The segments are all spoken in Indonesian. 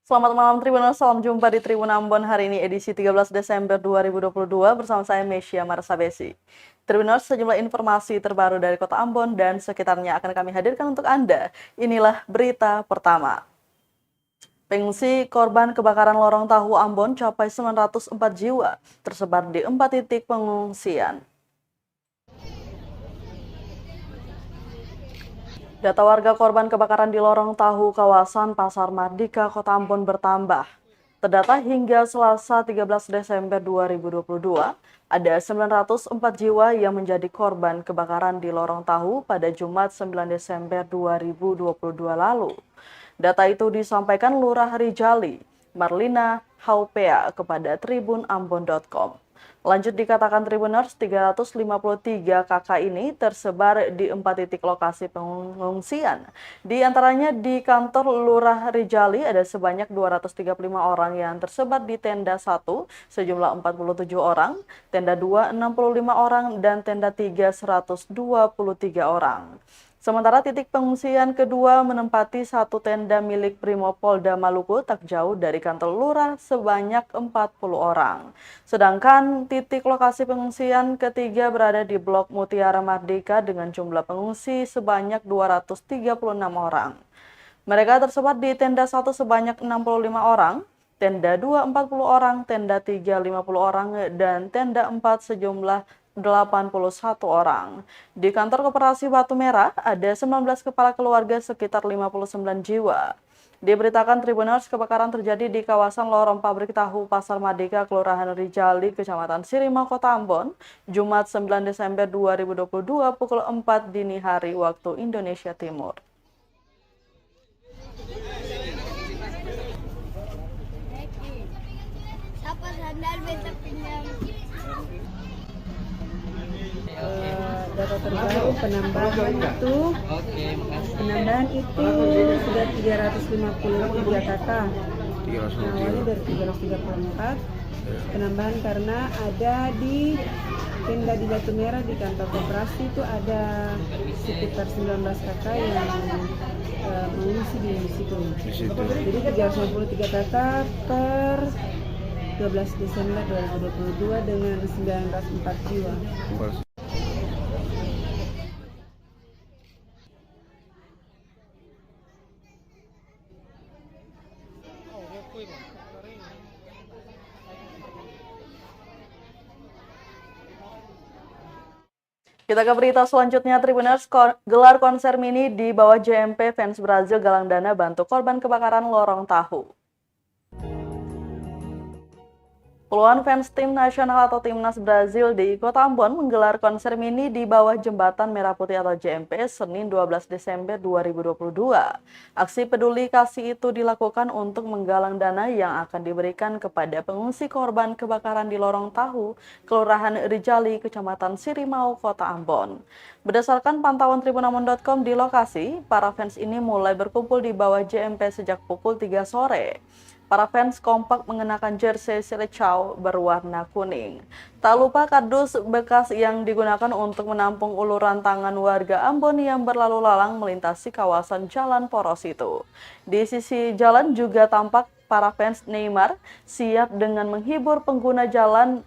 Selamat malam Tribuners, salam jumpa di Tribun Ambon hari ini edisi 13 Desember 2022 bersama saya Mesya Marsabesi. Tribuners, sejumlah informasi terbaru dari Kota Ambon dan sekitarnya akan kami hadirkan untuk Anda. Inilah berita pertama. Pengungsi korban kebakaran lorong tahu Ambon capai 904 jiwa, tersebar di 4 titik pengungsian. Data warga korban kebakaran di lorong tahu kawasan Pasar Mardika, Kota Ambon bertambah. Terdata hingga Selasa 13 Desember 2022, ada 904 jiwa yang menjadi korban kebakaran di lorong tahu pada Jumat 9 Desember 2022 lalu. Data itu disampaikan Lurah Rijali, Marlina Haupea kepada tribunambon.com. Lanjut dikatakan Tribuners, 353 KK ini tersebar di 4 titik lokasi pengungsian. Di antaranya di kantor Lurah Rijali ada sebanyak 235 orang yang tersebar di tenda 1 sejumlah 47 orang, tenda 2 65 orang, dan tenda 3 123 orang. Sementara titik pengungsian kedua menempati satu tenda milik Brimopolda Maluku tak jauh dari kantor lurah sebanyak 40 orang. Sedangkan titik lokasi pengungsian ketiga berada di Blok Mutiara Mardika dengan jumlah pengungsi sebanyak 236 orang. Mereka tersebar di tenda 1 sebanyak 65 orang, tenda 2 40 orang, tenda 3 50 orang, dan tenda 4 sejumlah 81 orang. Di kantor Koperasi Batu Merah ada 19 kepala keluarga sekitar 59 jiwa. Diberitakan Tribuners, kebakaran terjadi di kawasan lorong pabrik tahu Pasar Mardika, Kelurahan Rijali, Kecamatan Sirimau, Kota Ambon, Jumat 9 Desember 2022 pukul 4 dini hari waktu Indonesia Timur. Siapa sandal besok pinjam? Data terbaru penambahan itu sudah 353 kakak. Awalnya dari 334. Penambahan karena ada di tenda di Batu Merah di kantor koperasi itu ada sekitar 19 kakak yang mengungsi di situ. Jadi 353 kakak per 12 Desember 2022 dengan 904 jiwa. Kita ke berita selanjutnya, Tribuners. Gelar konser mini di bawah JMP fans Brazil galang dana bantu korban kebakaran lorong tahu. Puluhan fans tim nasional atau timnas Brazil di Kota Ambon menggelar konser mini di bawah Jembatan Merah Putih atau JMP Senin 12 Desember 2022. Aksi peduli kasih itu dilakukan untuk menggalang dana yang akan diberikan kepada pengungsi korban kebakaran di lorong tahu, Kelurahan Rijali, Kecamatan Sirimau, Kota Ambon. Berdasarkan pantauan tribunambon.com di lokasi, para fans ini mulai berkumpul di bawah JMP sejak pukul 3 sore. Para fans kompak mengenakan jersey Seleção berwarna kuning. Tak lupa kardus bekas yang digunakan untuk menampung uluran tangan warga Ambon yang berlalu lalang melintasi kawasan jalan poros itu. Di sisi jalan juga tampak para fans Neymar siap dengan menghibur pengguna jalan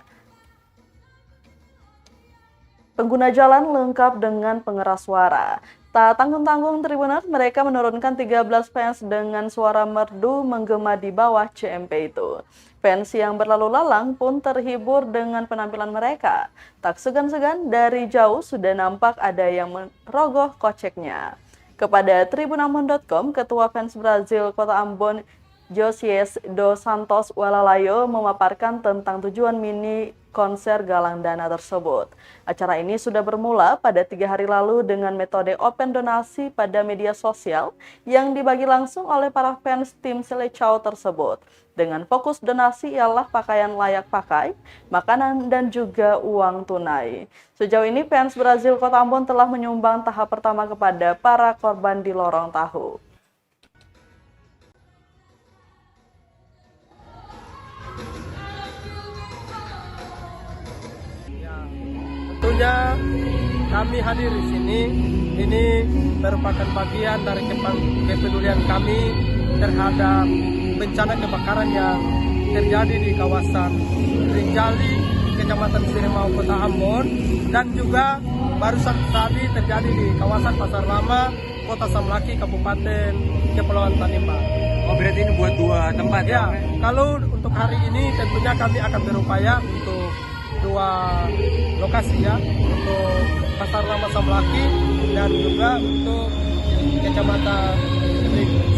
lengkap dengan pengeras suara. Tak tanggung-tanggung Tribuners, mereka menurunkan 13 fans dengan suara merdu menggema di bawah JMP itu. Fans yang berlalu lalang pun terhibur dengan penampilan mereka. Tak segan-segan dari jauh sudah nampak ada yang merogoh koceknya. Kepada tribunambon.com, Ketua Fans Brazil Kota Ambon, Josias dos Santos Walalayo, memaparkan tentang tujuan mini konser galang dana tersebut. Acara ini sudah bermula pada 3 hari lalu dengan metode open donasi pada media sosial yang dibagi langsung oleh para fans tim Seleção tersebut. Dengan fokus donasi ialah pakaian layak pakai, makanan, dan juga uang tunai. Sejauh ini fans Brazil Kota Ambon telah menyumbang tahap pertama kepada para korban di lorong tahu. Tentunya kami hadir di sini, ini merupakan bagian dari kepedulian kami terhadap bencana kebakaran yang terjadi di kawasan Rinjali, Kecamatan Sirimau, Kota Ambon, dan juga barusan tadi terjadi di kawasan Pasar Lama, Kota Samlaki, Kabupaten Kepulauan Tanimbar. Oh, berarti ini buat 2 tempat Ya, kalau untuk hari ini tentunya kami akan berupaya untuk 2 lokasi ya, untuk Pasar Lama Samlaki dan juga untuk Kecamatan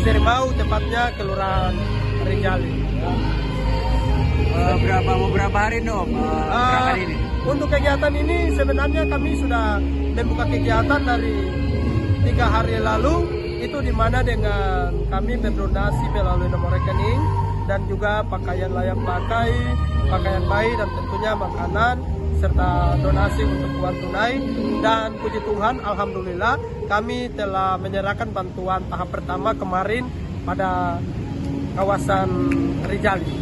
Sirimau, tepatnya Kelurahan Rinjali. Berapa hari Om? Berapa ini? Untuk kegiatan ini sebenarnya kami sudah membuka kegiatan dari 3 hari lalu, itu di mana dengan kami berdonasi melalui nomor rekening dan juga pakaian layak pakai, pakaian bayi dan tentunya makanan serta donasi untuk uang tunai. Dan puji Tuhan, alhamdulillah kami telah menyerahkan bantuan tahap pertama kemarin pada kawasan Rinjali.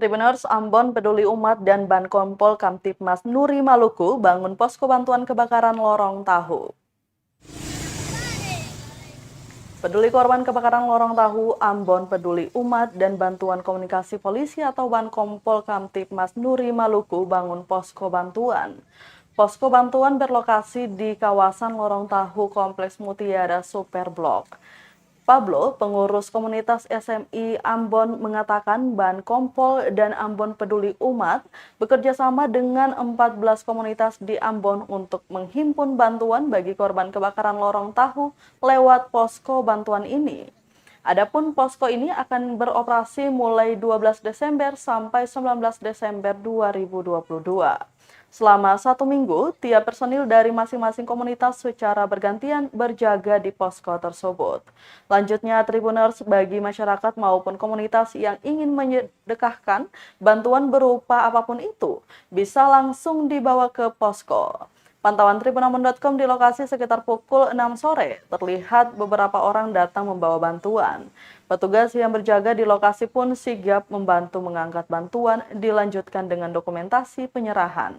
Tribuners, Ambon Peduli Umat dan Bankompol Kamtipmas Nuri Maluku bangun posko bantuan kebakaran lorong tahu. Peduli korban kebakaran lorong tahu, Ambon Peduli Umat dan Bantuan Komunikasi Polisi atau Bankompol Kamtipmas Nuri Maluku bangun posko bantuan. Posko bantuan berlokasi di kawasan lorong tahu Kompleks Mutiara Superblok. Pablo, pengurus komunitas SMI Ambon, mengatakan Bankompol dan Ambon Peduli Umat bekerja sama dengan 14 komunitas di Ambon untuk menghimpun bantuan bagi korban kebakaran lorong tahu lewat posko bantuan ini. Adapun posko ini akan beroperasi mulai 12 Desember sampai 19 Desember 2022. Selama 1 minggu, tiap personil dari masing-masing komunitas secara bergantian berjaga di posko tersebut. Lanjutnya, Tribuners, bagi masyarakat maupun komunitas yang ingin menyedekahkan bantuan berupa apapun itu, bisa langsung dibawa ke posko. Pantauan tribunambon.com di lokasi sekitar pukul 6 sore, terlihat beberapa orang datang membawa bantuan. Petugas yang berjaga di lokasi pun sigap membantu mengangkat bantuan, dilanjutkan dengan dokumentasi penyerahan.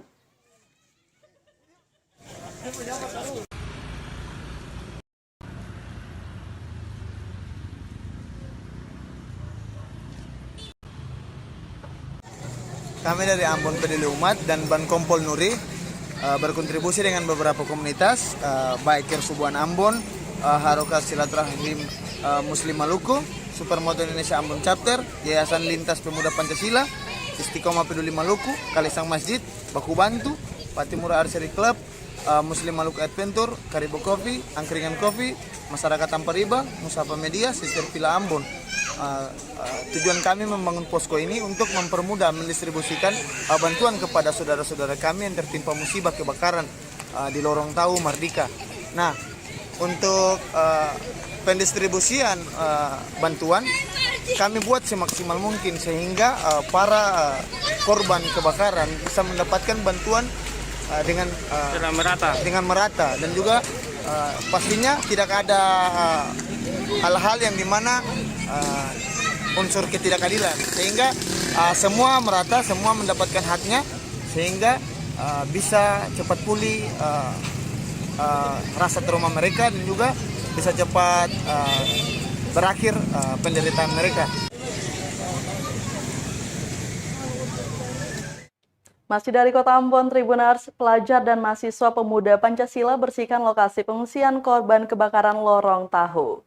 Kami dari Ambon Peduli Umat dan Bankompol Nuri berkontribusi dengan beberapa komunitas, baik Kersubuan Ambon, Haroka Silaturahim Muslim Maluku, Supermoto Indonesia Ambon Chapter, Yayasan Lintas Pemuda Pancasila, Istiqomah Peduli Maluku, Kalisang Masjid, Baku Bantu, Patimura Archery Club, Muslim Maluku Adventure, Karibo Coffee, Angkringan Coffee, Masyarakat Ampariba, Musapa Media, Sister Villa Ambon. Tujuan kami membangun posko ini untuk mempermudah mendistribusikan bantuan kepada saudara-saudara kami yang tertimpa musibah kebakaran di lorong tahu Mardika. Nah, untuk pendistribusian bantuan kami buat semaksimal mungkin sehingga para korban kebakaran bisa mendapatkan bantuan dengan merata dan juga pastinya tidak ada hal-hal yang dimana unsur ketidakadilan sehingga semua merata, semua mendapatkan haknya sehingga bisa cepat pulih rasa trauma mereka dan juga bisa cepat berakhir penderitaan mereka. Masih dari Kota Ambon, Tribuners, pelajar dan mahasiswa pemuda Pancasila bersihkan lokasi pengungsian korban kebakaran lorong tahu.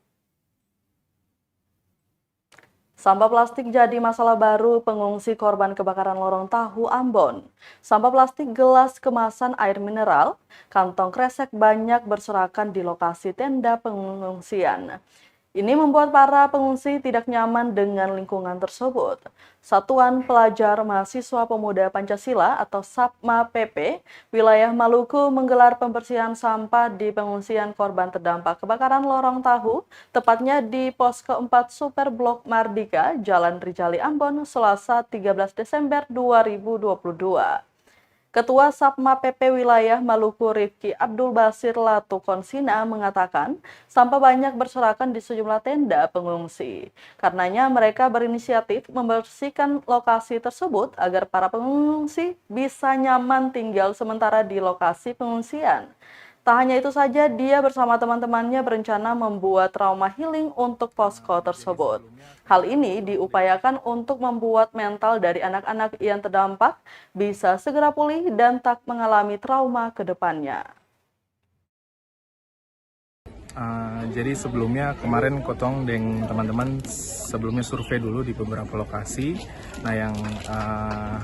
Sampah plastik jadi masalah baru pengungsi korban kebakaran lorong tahu Ambon. Sampah plastik, gelas, kemasan air mineral, kantong kresek banyak berserakan di lokasi tenda pengungsian. Ini membuat para pengungsi tidak nyaman dengan lingkungan tersebut. Satuan Pelajar Mahasiswa Pemuda Pancasila atau SAPMA PP wilayah Maluku menggelar pembersihan sampah di pengungsian korban terdampak kebakaran lorong tahu, tepatnya di pos keempat Superblok Mardika, Jalan Rijali Ambon, Selasa 13 Desember 2022. Ketua Satma PP Wilayah Maluku Rifki Abdul Basir Latukonsina mengatakan sampah banyak berserakan di sejumlah tenda pengungsi. Karenanya mereka berinisiatif membersihkan lokasi tersebut agar para pengungsi bisa nyaman tinggal sementara di lokasi pengungsian. Tak hanya itu saja, dia bersama teman-temannya berencana membuat trauma healing untuk posko tersebut. Hal ini diupayakan untuk membuat mental dari anak-anak yang terdampak bisa segera pulih dan tak mengalami trauma ke depannya. Jadi sebelumnya kemarin Kotong dan teman-teman sebelumnya survei dulu di beberapa lokasi. Nah yang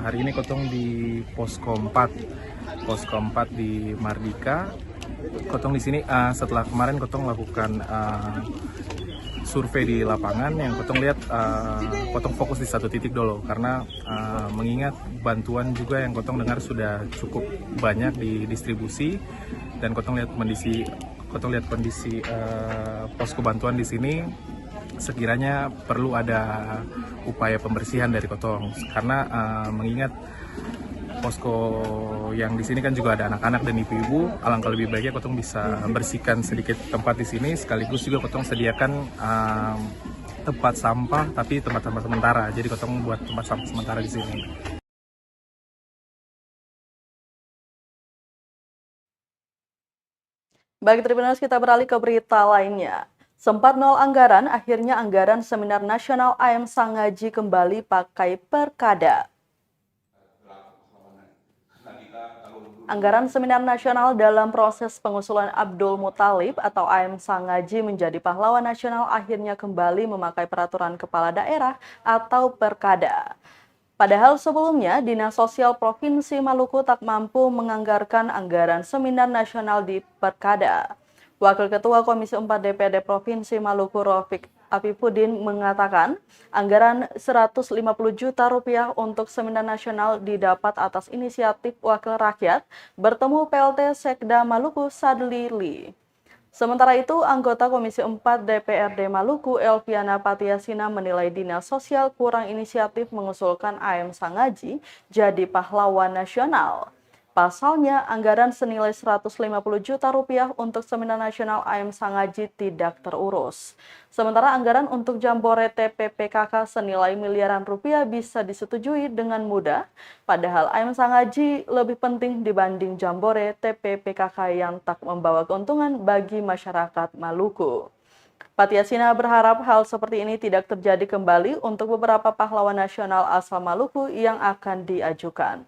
hari ini Kotong di Posko 4 di Mardika. Kotong di sini setelah kemarin Kotong lakukan survei di lapangan, yang Kotong lihat Kotong fokus di satu titik dulu karena mengingat bantuan juga yang Kotong dengar sudah cukup banyak didistribusi, dan Kotong lihat kondisi posko bantuan di sini sekiranya perlu ada upaya pembersihan dari Kotong karena mengingat posko yang di sini kan juga ada anak-anak dan ibu-ibu. Alangkah lebih baiknya Kotong bisa bersihkan sedikit tempat di sini, sekaligus juga Kotong sediakan tempat sampah, tapi tempat sampah sementara. Jadi Kotong buat tempat sampah sementara di sini. Baik, Tribuners, kita beralih ke berita lainnya. Sempat nol anggaran, akhirnya anggaran Seminar Nasional AM Sangaji kembali pakai Perkada. Anggaran Seminar Nasional dalam proses pengusulan Abdul Muthalib atau AM Sangaji menjadi pahlawan nasional akhirnya kembali memakai peraturan kepala daerah atau Perkada. Padahal sebelumnya, Dinas Sosial Provinsi Maluku tak mampu menganggarkan anggaran Seminar Nasional di Perkada. Wakil Ketua Komisi 4 DPRD Provinsi Maluku Rafiq Apipudin mengatakan anggaran Rp150 juta untuk Seminar Nasional didapat atas inisiatif Wakil Rakyat bertemu PLT Sekda Maluku Sadli Lee. Sementara itu, anggota Komisi 4 DPRD Maluku Elviana Patiasina menilai Dinas Sosial kurang inisiatif mengusulkan AM Sangaji jadi pahlawan nasional. Pasalnya, anggaran senilai Rp150 juta untuk Seminar Nasional AM Sangaji tidak terurus. Sementara anggaran untuk Jambore TPPKK senilai miliaran rupiah bisa disetujui dengan mudah, padahal AM Sangaji lebih penting dibanding Jambore TPPKK yang tak membawa keuntungan bagi masyarakat Maluku. Patiasina berharap hal seperti ini tidak terjadi kembali untuk beberapa pahlawan nasional asal Maluku yang akan diajukan.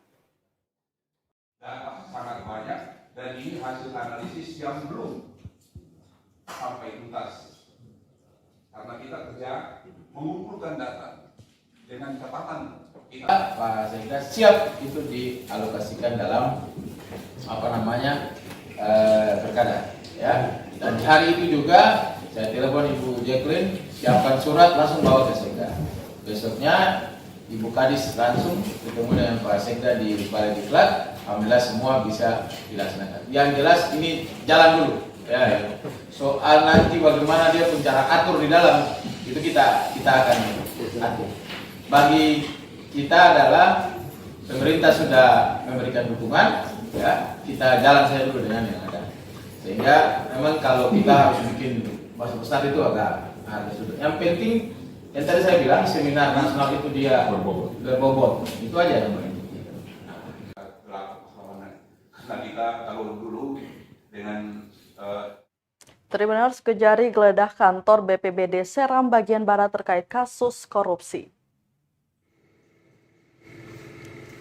Data sangat banyak dan ini hasil analisis yang belum sampai tuntas karena kita kerja mengumpulkan data dengan catatan kita. Pak Sekda siap itu dialokasikan dalam Perkada ya. Dan hari itu juga saya telepon Ibu Jacqueline, siapkan surat langsung bawa ke Sekda. Besoknya Ibu Kadis langsung ketemu dengan Pak Sekda di Balai Diklat. Alhamdulillah semua bisa dilaksanakan. Yang jelas ini jalan dulu. Ya. Soal nanti bagaimana dia cara atur di dalam itu kita akan atur. Bagi kita adalah pemerintah sudah memberikan dukungan, ya kita jalan saja dulu dengan yang ada. Sehingga memang kalau kita harus bikin bahasa besar itu agak sulit. Yang penting yang tadi saya bilang seminar nasional itu dia berbobot. Itu aja yang penting. Karena kita kalau dulu dengan Tribuners, Kejari geledah kantor BPBD Seram bagian barat terkait kasus korupsi.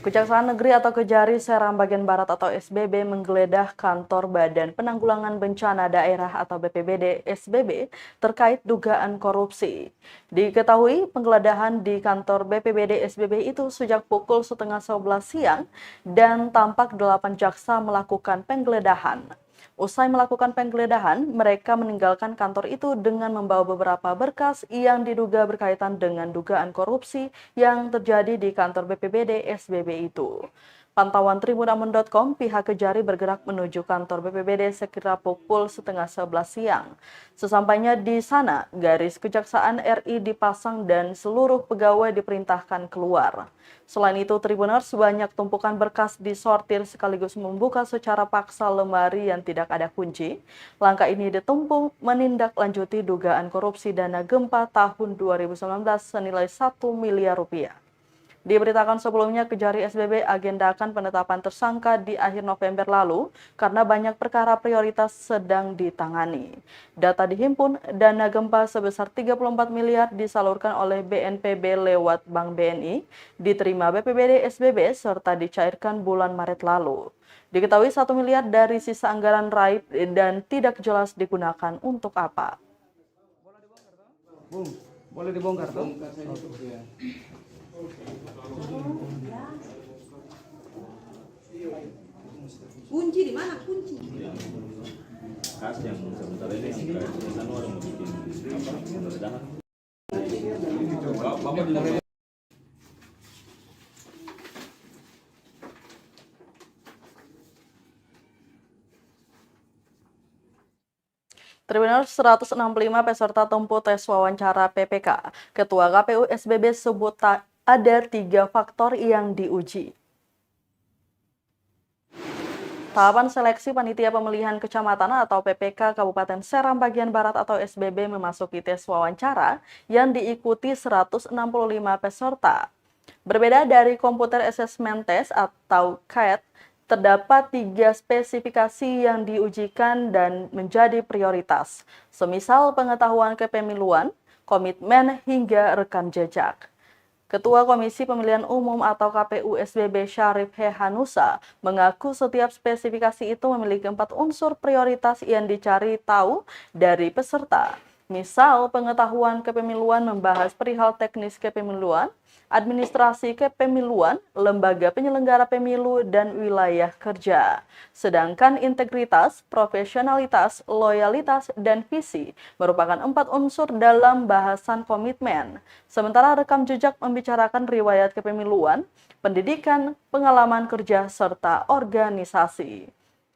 Kejaksaan Negeri atau Kejari Seram bagian barat atau SBB menggeledah kantor Badan Penanggulangan Bencana Daerah atau BPBD SBB terkait dugaan korupsi. Diketahui penggeledahan di kantor BPBD SBB itu sejak pukul 10:30 siang dan tampak 8 jaksa melakukan penggeledahan. Usai melakukan penggeledahan, mereka meninggalkan kantor itu dengan membawa beberapa berkas yang diduga berkaitan dengan dugaan korupsi yang terjadi di kantor BPBD SBB itu. Pantauan tribunambon.com, pihak Kejari bergerak menuju kantor BPBD sekira pukul 10:30 siang. Sesampainya di sana, garis Kejaksaan RI dipasang dan seluruh pegawai diperintahkan keluar. Selain itu, Tribuners banyak tumpukan berkas disortir sekaligus membuka secara paksa lemari yang tidak ada kunci. Langkah ini ditempuh menindaklanjuti dugaan korupsi dana gempa tahun 2019 senilai 1 miliar rupiah. Diberitakan sebelumnya, Kejari SBB agendakan penetapan tersangka di akhir November lalu karena banyak perkara prioritas sedang ditangani. Data dihimpun, dana gempa sebesar 34 miliar disalurkan oleh BNPB lewat Bank BNI, diterima BPBD SBB serta dicairkan bulan Maret lalu. Diketahui 1 miliar dari sisa anggaran raib dan tidak jelas digunakan untuk apa. Boleh dibongkar tuh? Kunci di mana kunci? Khas yang sementara ini yang kayak orang bikin apa penggeledahan. Bapak di Tribuners 165 peserta tempuh tes wawancara PPK. Ketua KPU SBB sebut ada 3 faktor yang diuji. Tahapan seleksi Panitia Pemilihan Kecamatan atau PPK Kabupaten Seram Bagian Barat atau SBB memasuki tes wawancara yang diikuti 165 peserta. Berbeda dari komputer assessment test atau KAT, terdapat 3 spesifikasi yang diujikan dan menjadi prioritas, semisal pengetahuan kepemiluan, komitmen, hingga rekam jejak. Ketua Komisi Pemilihan Umum atau KPU SBB Syarif Hehanusa mengaku setiap spesifikasi itu memiliki 4 unsur prioritas yang dicari tahu dari peserta. Misal, pengetahuan kepemiluan membahas perihal teknis kepemiluan, administrasi kepemiluan, lembaga penyelenggara pemilu, dan wilayah kerja. Sedangkan integritas, profesionalitas, loyalitas, dan visi merupakan 4 unsur dalam bahasan komitmen. Sementara rekam jejak membicarakan riwayat kepemiluan, pendidikan, pengalaman kerja, serta organisasi.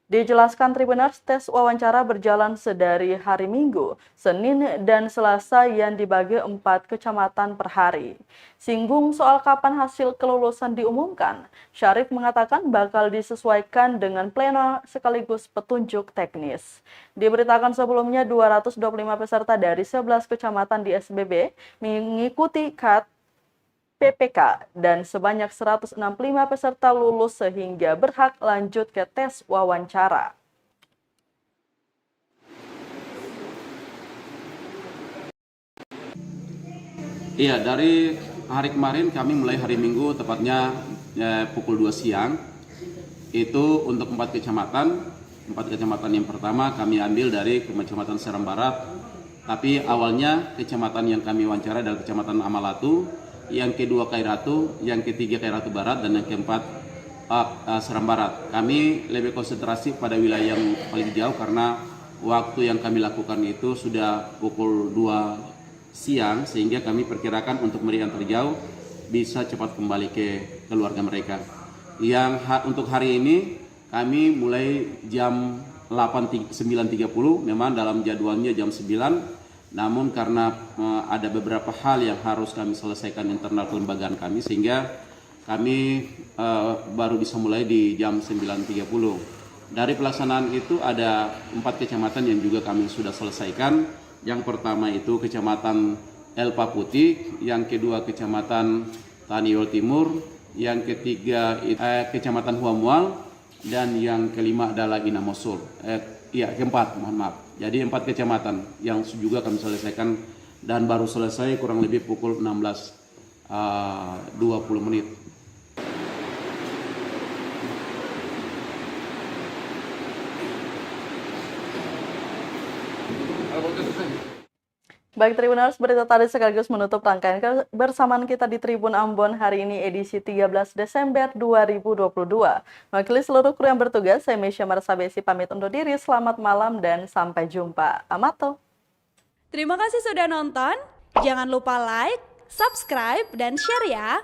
Dijelaskan Tribuners, tes wawancara berjalan sedari hari Minggu, Senin, dan Selasa yang dibagi 4 kecamatan per hari. Singgung soal kapan hasil kelulusan diumumkan, Syarif mengatakan bakal disesuaikan dengan pleno sekaligus petunjuk teknis. Diberitakan sebelumnya 225 peserta dari 11 kecamatan di SBB mengikuti KAT PPK dan sebanyak 165 peserta lulus sehingga berhak lanjut ke tes wawancara. Iya, dari hari kemarin kami mulai hari Minggu tepatnya pukul 2 siang. Itu untuk 4 kecamatan. 4 kecamatan yang pertama kami ambil dari Kecamatan Seram Barat. Tapi awalnya kecamatan yang kami wawancara adalah Kecamatan Amalatu, yang kedua Kairatu, yang ketiga Kairatu Barat, dan yang keempat Seram Barat. Kami lebih konsentrasi pada wilayah yang paling jauh karena waktu yang kami lakukan itu sudah pukul 2 siang, sehingga kami perkirakan untuk mereka yang terjauh bisa cepat kembali ke keluarga mereka. Untuk hari ini kami mulai jam 9.30, memang dalam jadwalnya jam 9. Namun karena ada beberapa hal yang harus kami selesaikan internal kelembagaan kami, sehingga kami baru bisa mulai di jam 9.30. Dari pelaksanaan itu ada 4 kecamatan yang juga kami sudah selesaikan. Yang pertama itu Kecamatan Elpa Putih, yang kedua Kecamatan Taniol Timur, yang ketiga Kecamatan Huamual, dan yang kelima adalah Inamosul. Keempat, mohon maaf. Jadi 4 kecamatan yang juga kami selesaikan dan baru selesai kurang lebih pukul 16.20 menit. Baik Tribuners, berita tadi sekaligus menutup rangkaian kebersamaan kita di Tribun Ambon hari ini edisi 13 Desember 2022. Mewakili seluruh kru yang bertugas, saya Mesya Marsabesi pamit undur diri. Selamat malam dan sampai jumpa. Amato. Terima kasih sudah nonton. Jangan lupa like, subscribe, dan share ya.